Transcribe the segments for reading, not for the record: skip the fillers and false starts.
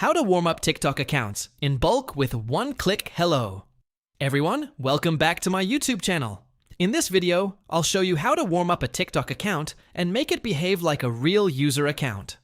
How to warm up TikTok accounts in bulk with one-click hello. Everyone, welcome back to my YouTube channel. In this video, I'll show you how to warm up a TikTok account and make it behave like a real user account.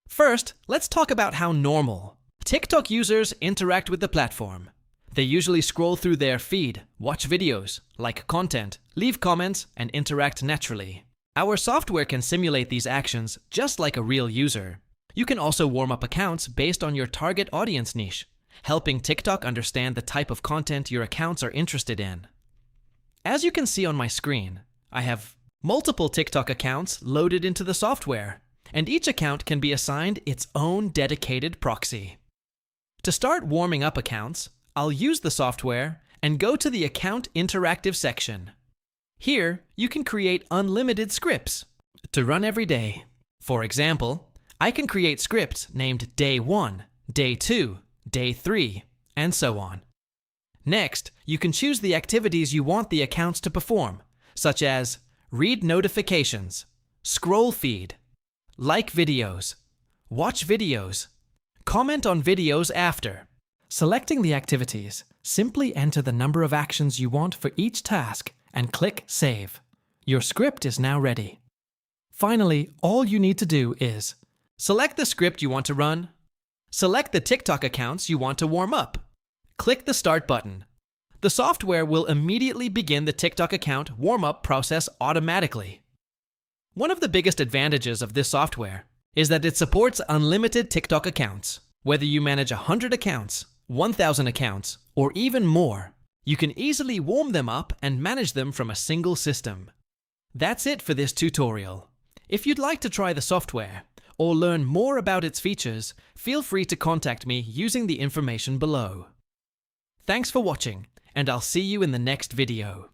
First, let's talk about how normal TikTok users interact with the platform. They usually scroll through their feed, watch videos, like content, leave comments, and interact naturally. Our software can simulate these actions just like a real user. You can also warm up accounts based on your target audience niche, helping TikTok understand the type of content your accounts are interested in. As you can see on my screen, I have multiple TikTok accounts loaded into the software, and each account can be assigned its own dedicated proxy. To start warming up accounts, I'll use the software and go to the Account Interactive section. Here, you can create unlimited scripts to run every day. For example, I can create scripts named Day 1, Day 2, Day 3, and so on. Next, you can choose the activities you want the accounts to perform, such as read notifications, scroll feed, like videos, watch videos, comment on videos after. Selecting the activities, simply enter the number of actions you want for each task and click Save. Your script is now ready. Finally, all you need to do is select the script you want to run, select the TikTok accounts you want to warm up, click the Start button. The software will immediately begin the TikTok account warm-up process automatically. One of the biggest advantages of this software is that it supports unlimited TikTok accounts. Whether you manage 100 accounts, 1,000 accounts, or even more, you can easily warm them up and manage them from a single system. That's it for this tutorial. If you'd like to try the software or learn more about its features, feel free to contact me using the information below. Thanks for watching, and I'll see you in the next video.